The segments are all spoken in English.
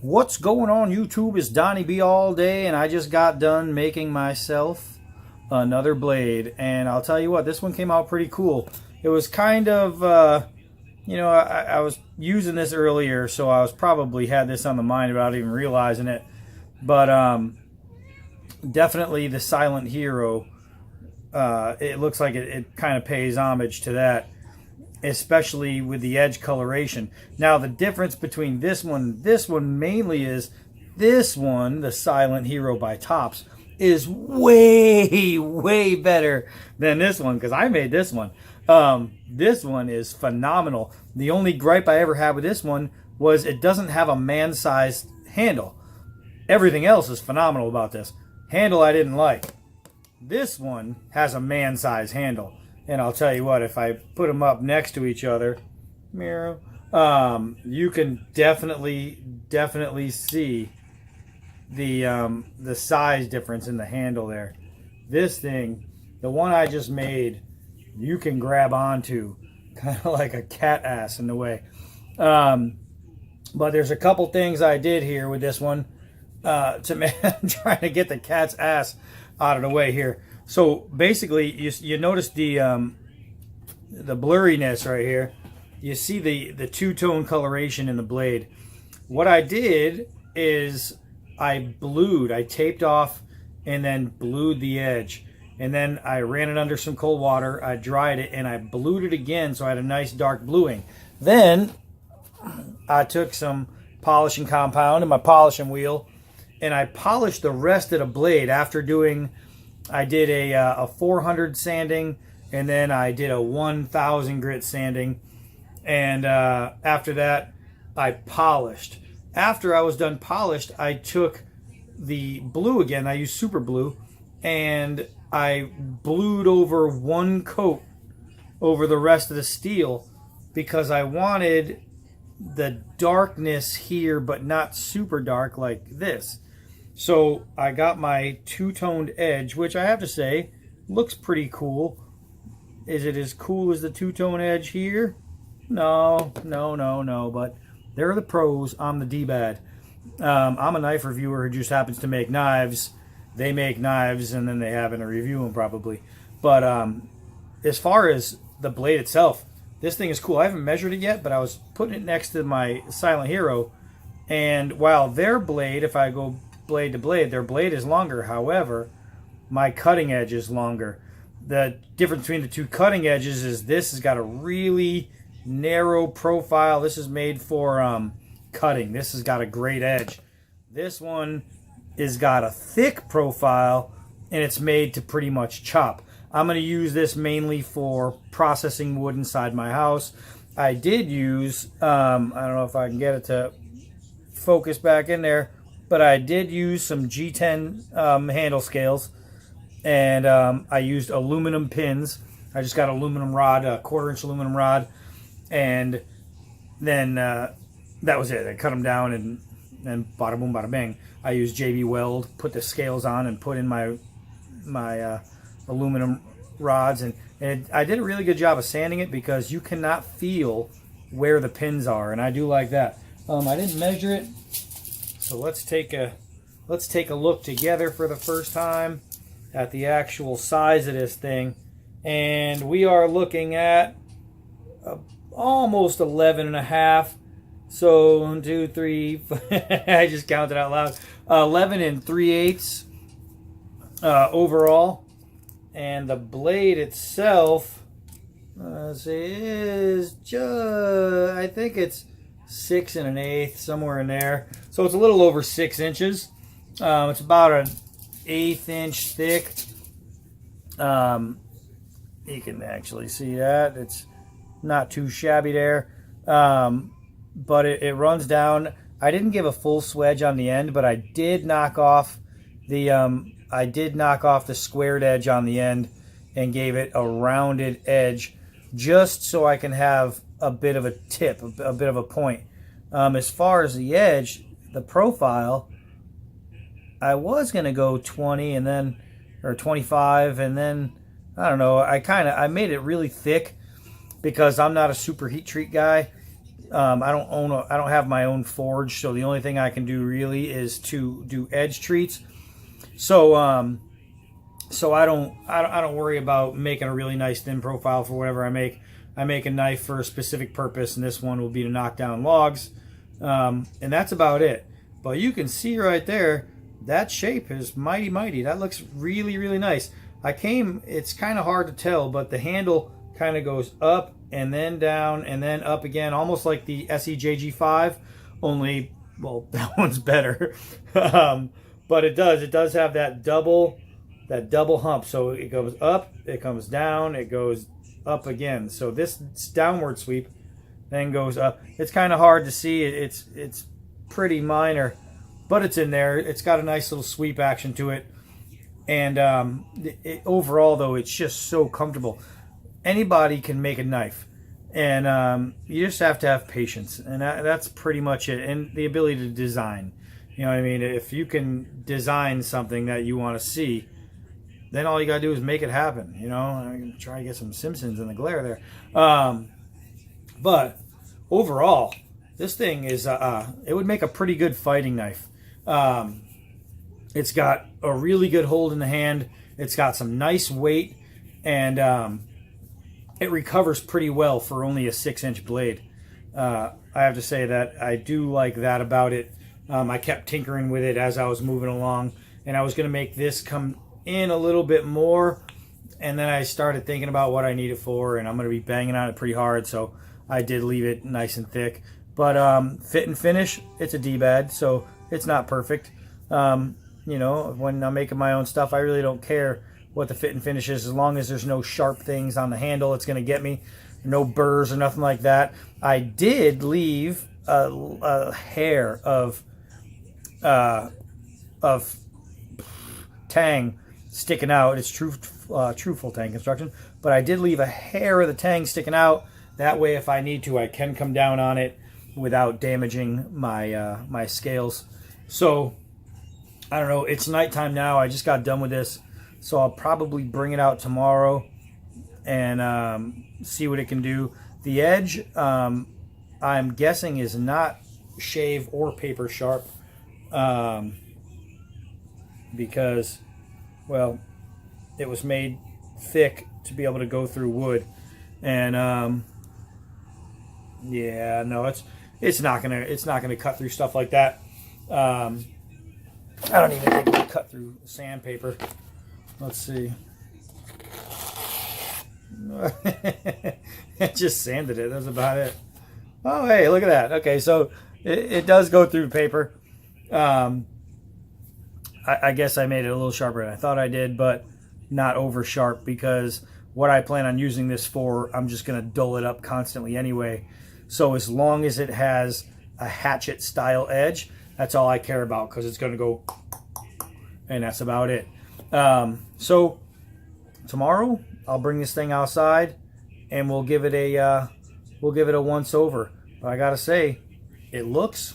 What's going on YouTube? It's Donnie B all day, and I just got done making myself another blade. And I'll tell you what, this one came out pretty cool. It was kind of, I was using this earlier, so I was probably had this on the mind without even realizing it. But definitely the Silent Hero, it looks like it kind of pays homage to that, especially with the edge coloration. Now the difference between this one mainly is this one, the Silent Hero by Topps, is way better than this one, because I made this one. This one is phenomenal. The only gripe I ever had with this one was it doesn't have a man-sized handle. Everything else is phenomenal about this. Handle I didn't like. This one has a man-sized handle. And I'll tell you what, if I put them up next to each other, Miro, you can definitely see the size difference in the handle there. This thing, the one I just made, you can grab onto, kind of like a cat ass in a way. But there's a couple things I did here with this one I'm trying to get the cat's ass out of the way here. So basically, you notice the blurriness right here. You see the two-tone coloration in the blade. What I did is I taped off and then blued the edge. And then I ran it under some cold water. I dried it and I blued it again, so I had a nice dark bluing. Then I took some polishing compound and my polishing wheel, and I polished the rest of the blade after doing. I did a 400 sanding, and then I did a 1000 grit sanding, and after that I polished. After I was done polished, I took the blue again. I used super blue, and I blued over one coat over the rest of the steel because I wanted the darkness here, but not super dark like this. So I got my two-toned edge, which I have to say looks pretty cool. Is it as cool as the two-tone edge here? No, but they're the pros. I'm the dbad. I'm a knife reviewer who just happens to make knives. They make knives and then they happen to review them probably. But as far as the blade itself, this thing is cool. I haven't measured it yet, but I was putting it next to my Silent Hero. And while their blade, if I go blade to blade, their blade is longer. However, my cutting edge is longer. The difference between the two cutting edges is this has got a really narrow profile. This is made for cutting. This has got a great edge. This one has got a thick profile, and it's made to pretty much chop. I'm going to use this mainly for processing wood inside my house. I did use, I don't know if I can get it to focus back in there, but I did use some G10 handle scales, and I used aluminum pins. I just got aluminum rod, a 1/4 inch aluminum rod, and then that was it. I cut them down, and bada boom, bada bang. I used JB Weld, put the scales on, and put in my aluminum rods, and I did a really good job of sanding it because you cannot feel where the pins are, and I do like that. I didn't measure it. So let's take a look together for the first time at the actual size of this thing, and we are looking at almost 11.5. So 1, 2, 3. I just counted out loud. 11 3/8 overall, and the blade itself, is just, I think it's 6 1/8, somewhere in there. So it's a little over 6 inches. It's about an 1/8 inch thick. You can actually see that. It's not too shabby there. But it runs down. I didn't give a full swedge on the end, but I did knock off the squared edge on the end and gave it a rounded edge, just so I can have a bit of a tip, a bit of a point. As far as the edge, the profile, I was gonna go 20 and then, or 25, and then I don't know. I made it really thick because I'm not a super heat treat guy. I don't have my own forge, so the only thing I can do really is to do edge treats. So so I don't worry about making a really nice thin profile for whatever I make. I make a knife for a specific purpose, and this one will be to knock down logs, and that's about it. But you can see right there, that shape is mighty. That looks really nice. It's kind of hard to tell, but the handle kind of goes up and then down and then up again, almost like the SEJG5, only, well, that one's better. But it does have that double hump. So it goes up, it comes down, it goes up again. So this downward sweep then goes up. It's kind of hard to see. It's pretty minor, but it's in there. It's got a nice little sweep action to it. And overall, though, it's just so comfortable. Anybody can make a knife, and you just have to have patience, and that's pretty much it. And the ability to design. You know what I mean? If you can design something that you want to see, then all you got to do is make it happen. You know, I'm going to try to get some Simpsons in the glare there. But overall, this thing is, it would make a pretty good fighting knife. It's got a really good hold in the hand. It's got some nice weight, and it recovers pretty well for only a 6-inch blade. I have to say that I do like that about it. I kept tinkering with it as I was moving along, and I was going to make this come in a little bit more, and then I started thinking about what I need it for, and I'm going to be banging on it pretty hard, so I did leave it nice and thick. But fit and finish, it's a dbad, so it's not perfect. You know, when I'm making my own stuff, I really don't care what the fit and finish is, as long as there's no sharp things on the handle it's going to get me, no burrs or nothing like that. I did leave a hair of tang sticking out. It's true full tang construction, but I did leave a hair of the tang sticking out. That way, if I need to, I can come down on it without damaging my my scales. So I don't know. It's nighttime now. I just got done with this, so I'll probably bring it out tomorrow and see what it can do. The edge, I'm guessing, is not shave or paper sharp, because, well, it was made thick to be able to go through wood, and yeah, no, it's not gonna cut through stuff like that. I don't even think it'll cut through sandpaper. Let's see. It just sanded it. That's about it. Oh, hey, look at that. Okay, so it does go through paper. I guess I made it a little sharper than I thought I did, but not over sharp, because what I plan on using this for, I'm just going to dull it up constantly anyway. So as long as it has a hatchet style edge, that's all I care about, because it's going to go, and that's about it. So tomorrow I'll bring this thing outside and we'll give it a once over. But I gotta say, it looks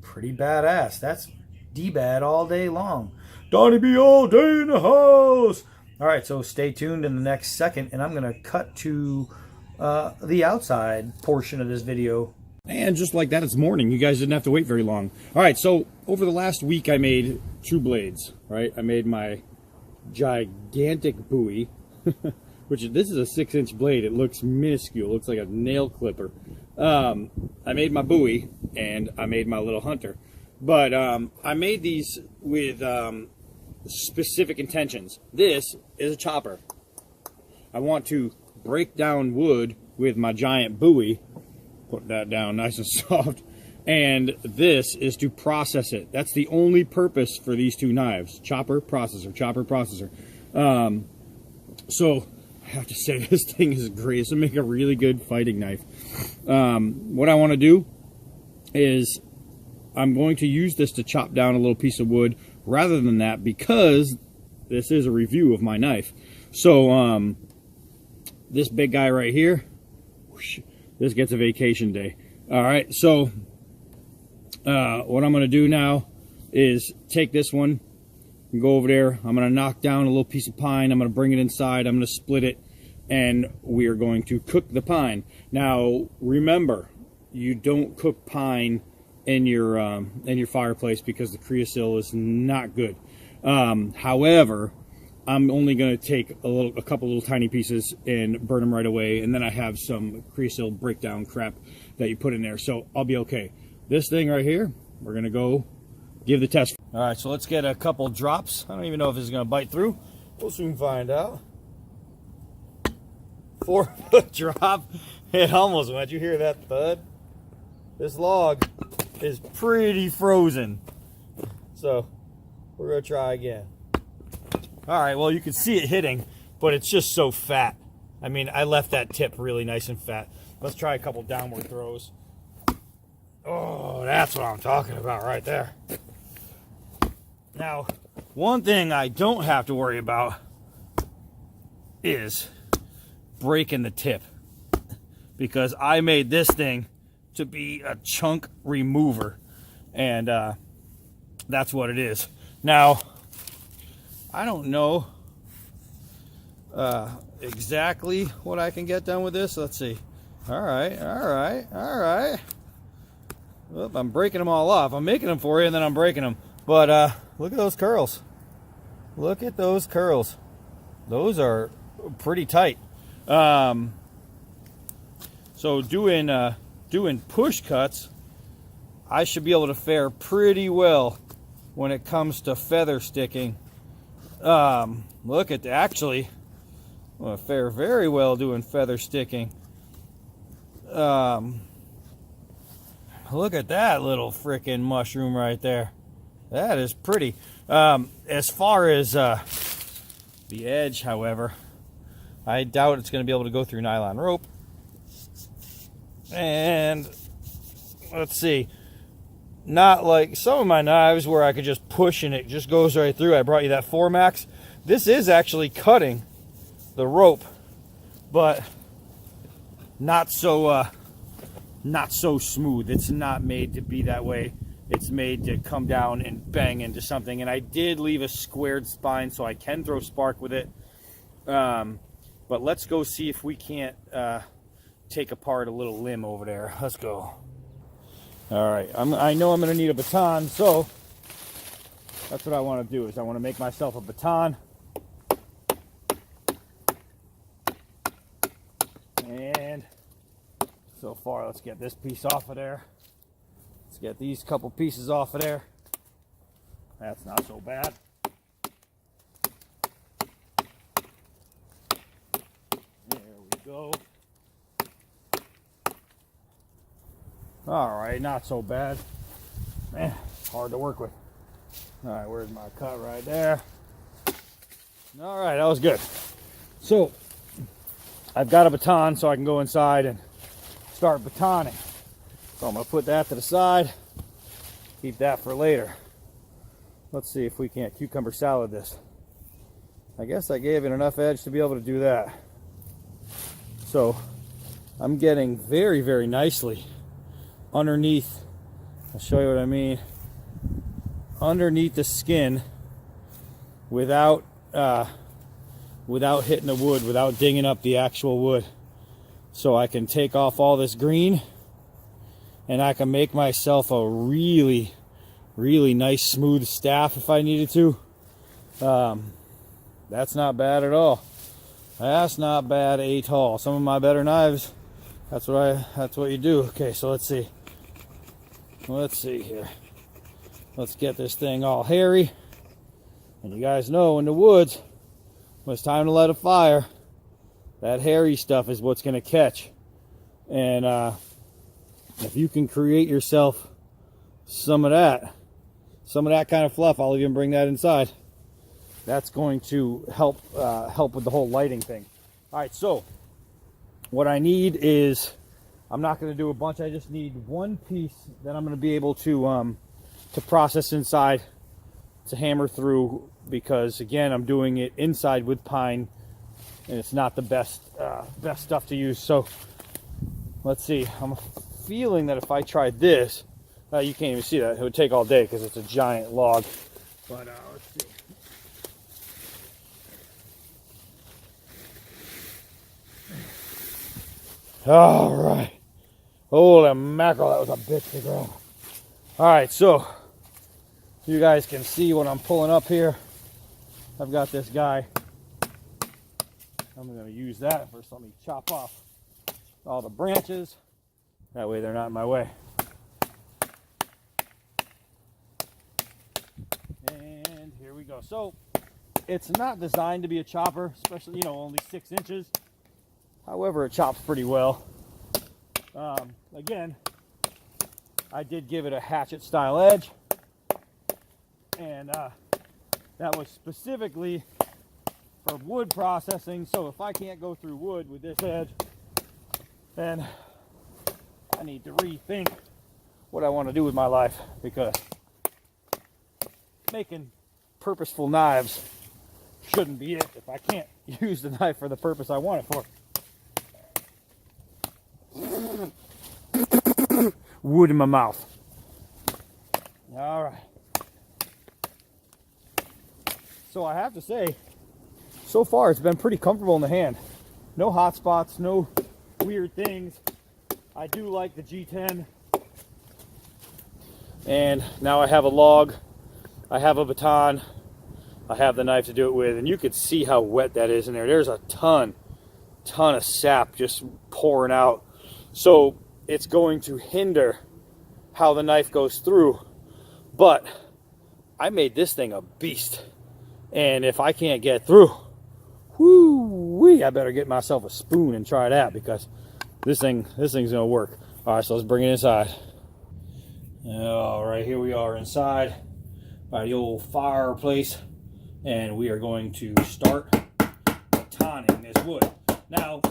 pretty badass. That's dbad all day long. Donnie B all day in the house. All right, so stay tuned in the next second, and I'm gonna cut to the outside portion of this video. And just like that, it's morning. You guys didn't have to wait very long. All right, so over the last week, I made 2 blades, right? I made my gigantic Bowie, which this is a 6-inch blade. It looks minuscule. It looks like a nail clipper. I made my Bowie, and I made my little Hunter. But I made these with specific intentions. This is a chopper. I want to break down wood with my giant Bowie. Put that down nice and soft. And this is to process it. That's the only purpose for these 2 knives. Chopper, processor, chopper, processor. So I have to say, this thing is great. It's going to make a really good fighting knife. What I want to do is I'm going to use this to chop down a little piece of wood rather than that, because this is a review of my knife. So this big guy right here, whoosh, this gets a vacation day. All right, so what I'm going to do now is take this one and go over there. I'm going to knock down a little piece of pine. I'm going to bring it inside. I'm going to split it, and we are going to cook the pine. Now, remember, you don't cook pine in your fireplace because the creosote is not good. However, I'm only going to take a couple little tiny pieces and burn them right away, and then I have some creosote breakdown crap that you put in there, so I'll be okay. This thing right here, we're going to go give the test. All right, so let's get a couple drops. I don't even know if this is going to bite through. We'll soon find out. 4-foot drop. It almost went. You hear that thud? This log is pretty frozen. So we're going to try again. All right, well, you can see it hitting, but it's just so fat. I mean, I left that tip really nice and fat. Let's try a couple downward throws. Oh, that's what I'm talking about right there. Now, one thing I don't have to worry about is breaking the tip, because I made this thing to be a chunk remover, and that's what it is. Now, I don't know exactly what I can get done with this. Let's see. All right. Oop, I'm breaking them all off. I'm making them for you, and then I'm breaking them. But look at those curls. Look at those curls. Those are pretty tight. So doing push cuts, I should be able to fare pretty well when it comes to feather sticking. Look at actually, I'm gonna fare very well doing feather sticking. Look at that little freaking mushroom right there. That is pretty. As far as the edge, however, I doubt it's going to be able to go through nylon rope. And let's see. Not like some of my knives where I could just push and it just goes right through. I brought you that 4-max. This is actually cutting the rope, but not so smooth. It's not made to be that way. It's made to come down and bang into something. And I did leave a squared spine so I can throw spark with it. But let's go see if we can't take apart a little limb over there. Let's go. All right, I know I'm going to need a baton, so that's what I want to do. Is I want to make myself a baton. And so far, let's get this piece off of there. Let's get these couple pieces off of there. That's not so bad. There we go. All right, not so bad. Man, hard to work with. All right, where's my cut right there? All right, that was good. So I've got a baton so I can go inside and start batoning. So I'm going to put that to the side, keep that for later. Let's see if we can't cucumber salad this. I guess I gave it enough edge to be able to do that. So I'm getting very, very nicely underneath. I'll show you what I mean. Underneath the skin without hitting the wood, without dinging up the actual wood. So I can take off all this green and I can make myself a really, really nice smooth staff if I needed to. That's not bad at all. That's not bad at all. Some of my better knives, that's what you do. Okay, so let's see. Let's see here. Let's get this thing all hairy. And you guys know in the woods, when it's time to light a fire, that hairy stuff is what's going to catch. And if you can create yourself some of that kind of fluff, I'll even bring that inside. That's going to help with the whole lighting thing. All right, so what I need is, I'm not going to do a bunch. I just need one piece that I'm going to be able to process inside, to hammer through, because again, I'm doing it inside with pine, and it's not the best stuff to use. So let's see. I'm feeling that if I tried this, you can't even see that. It would take all day because it's a giant log. But let's see. All right. Holy mackerel, that was a bitch to grab. All right, so you guys can see what I'm pulling up here. I've got this guy. I'm going to use that for something to chop off all the branches. That way they're not in my way. And here we go. So it's not designed to be a chopper, especially, you know, only 6 inches. However, it chops pretty well. Again, I did give it a hatchet style edge, and that was specifically for wood processing. So if I can't go through wood with this edge, then I need to rethink what I want to do with my life, because making purposeful knives shouldn't be it if I can't use the knife for the purpose I want it for. Wood in my mouth. All right. So I have to say, so far it's been pretty comfortable in the hand. No hot spots, no weird things. I do like the G10. And now I have a log, I have a baton, I have the knife to do it with, and you could see how wet that is in there. There's a ton of sap just pouring out. So it's going to hinder how the knife goes through. But I made this thing a beast. And if I can't get through, whoo-wee, I better get myself a spoon and try that, because this thing's gonna work. All right, so let's bring it inside. All right, here we are inside by the old fireplace, and we are going to start batoning this wood. Now,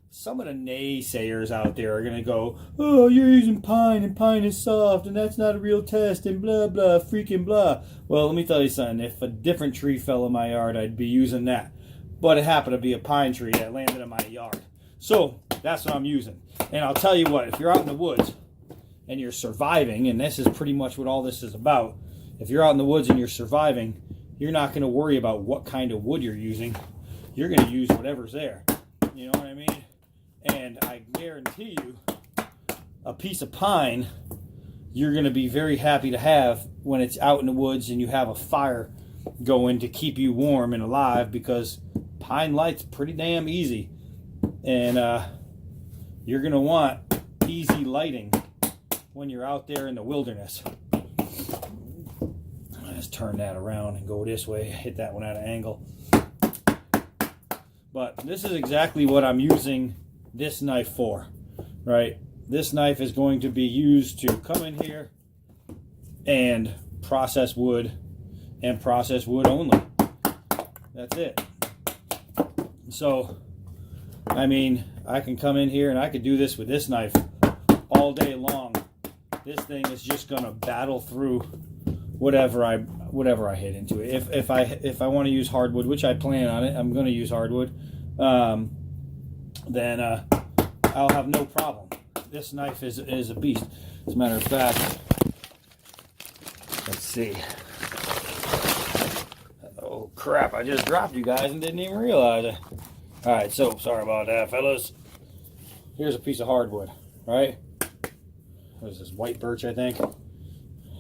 some of the naysayers out there are going to go, oh, you're using pine, and pine is soft, and that's not a real test, and blah, blah, freaking blah. Well, let me tell you something. If a different tree fell in my yard, I'd be using that. But it happened to be a pine tree that landed in my yard. So that's what I'm using. And I'll tell you what, if you're out in the woods and you're surviving, and this is pretty much what all this is about, if you're out in the woods and you're surviving, you're not going to worry about what kind of wood you're using. You're going to use whatever's there. You know what I mean? And I guarantee you, a piece of pine, you're going to be very happy to have when it's out in the woods and you have a fire going to keep you warm and alive, because pine light's pretty damn easy. And you're going to want easy lighting when you're out there in the wilderness. Let's turn that around and go this way. Hit that one at an angle. But this is exactly what I'm using this knife for, right? This knife is going to be used to come in here and process wood, and process wood only. That's it. So, I mean, I can come in here and I could do this with this knife all day long. This thing is just gonna battle through whatever I hit into it. If I want to use hardwood, which I plan on it, I'm going to use hardwood. Then I'll have no problem. This knife is a beast. As a matter of fact, let's see. Oh crap! I just dropped you guys and didn't even realize it. All right, so sorry about that, fellas. Here's a piece of hardwood, right? What is this, white birch, I think?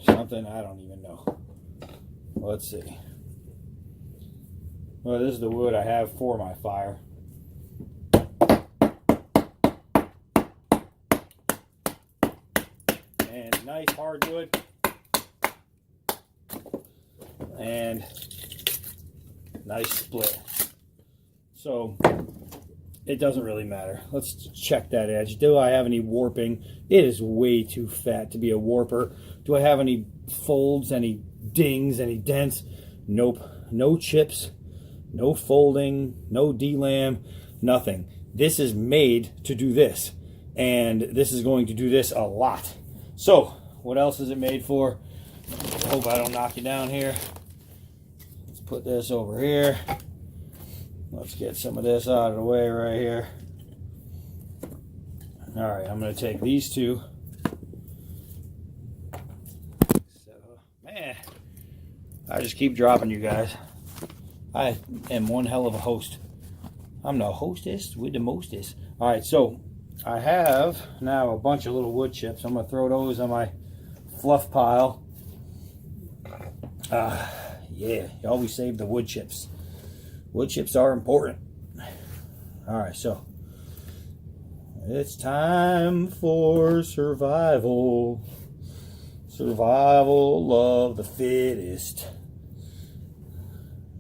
Something, I don't even know. Let's see. Well, this is the wood I have for my fire. And nice hardwood. And nice split. So it doesn't really matter. Let's check that edge. Do I have any warping? It is way too fat to be a warper. Do I have any folds, any dings, any dents? Nope. No chips, no folding, no delam, nothing. This is made to do this, and this is going to do this a lot. So what else is it made for? Hope I don't knock you down here. Let's put this over here. Let's get some of this out of the way right here. All right, I'm going to take these two. So, man, I just keep dropping you guys. I am one hell of a host. I'm the hostess with the mostest. All right, so I have now a bunch of little wood chips. I'm going to throw those on my fluff pile. Yeah, you always save the wood chips. Wood chips are important. All right, so it's time for survival. Survival of the fittest.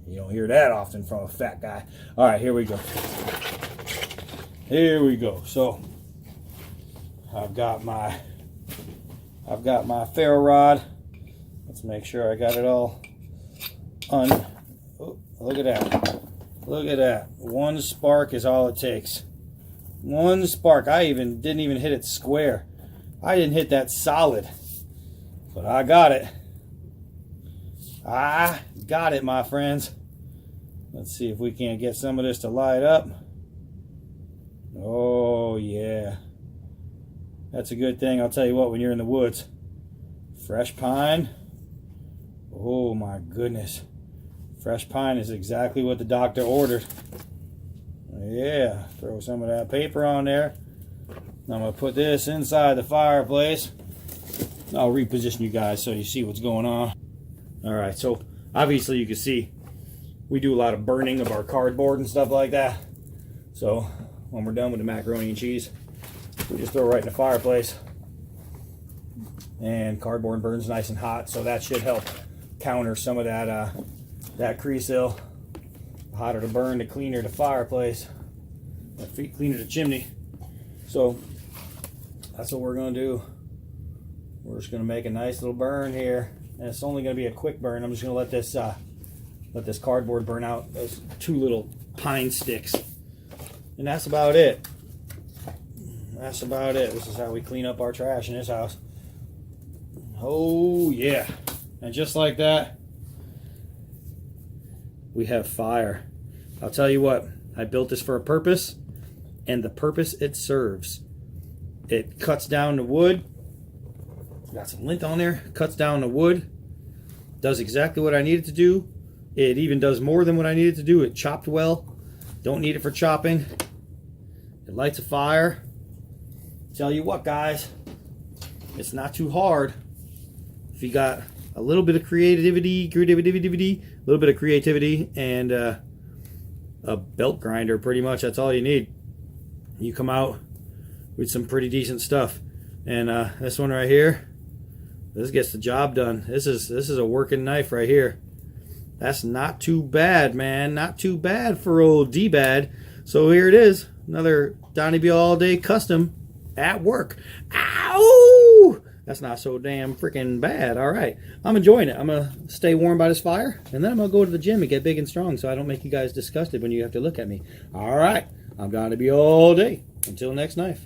You don't hear that often from a fat guy. All right, here we go. Here we go. So I've got my ferro rod. Let's make sure I got it all on. Oh, look at that. Look at that. One spark is all it takes. One spark. I didn't even hit it square. I didn't hit that solid. But I got it. I got it, my friends. Let's see if we can't get some of this to light up. Oh, yeah. That's a good thing. I'll tell you what, when you're in the woods. Fresh pine. Oh, my goodness. Fresh pine is exactly what the doctor ordered. Yeah. Throw some of that paper on there. I'm going to put this inside the fireplace. I'll reposition you guys so you see what's going on. All right, so obviously you can see we do a lot of burning of our cardboard and stuff like that. So when we're done with the macaroni and cheese, we just throw it right in the fireplace. And cardboard burns nice and hot, so that should help counter some of that that creosote. The hotter the burn, the cleaner the fireplace, the cleaner the chimney. So that's what we're gonna do. We're just gonna make a nice little burn here, and it's only gonna be a quick burn. I'm just gonna let this cardboard burn out those two little pine sticks, and that's about it. That's about it. This is how we clean up our trash in this house. Oh yeah, and just like that, we have fire. I'll tell you what, I built this for a purpose, and the purpose it serves. It cuts down the wood. Got some lint on there, cuts down the wood, does exactly what I need it to do. It even does more than what I needed to do. It chopped well. Don't need it for chopping. It lights a fire. Tell you what, guys, it's not too hard. If you got a little bit of creativity, a little bit of creativity, and a belt grinder, pretty much that's all you need. You come out with some pretty decent stuff. And this one right here, this gets the job done. This is a working knife right here. That's not too bad, man. Not too bad for old dbad. So here it is, another Donnie B All Day Custom at work. Ow! That's not so damn freaking bad. All right, I'm enjoying it. I'm gonna stay warm by this fire, and then I'm gonna go to the gym and get big and strong, so I don't make you guys disgusted when you have to look at me. All right, I'm Donnie B All Day. Until next knife.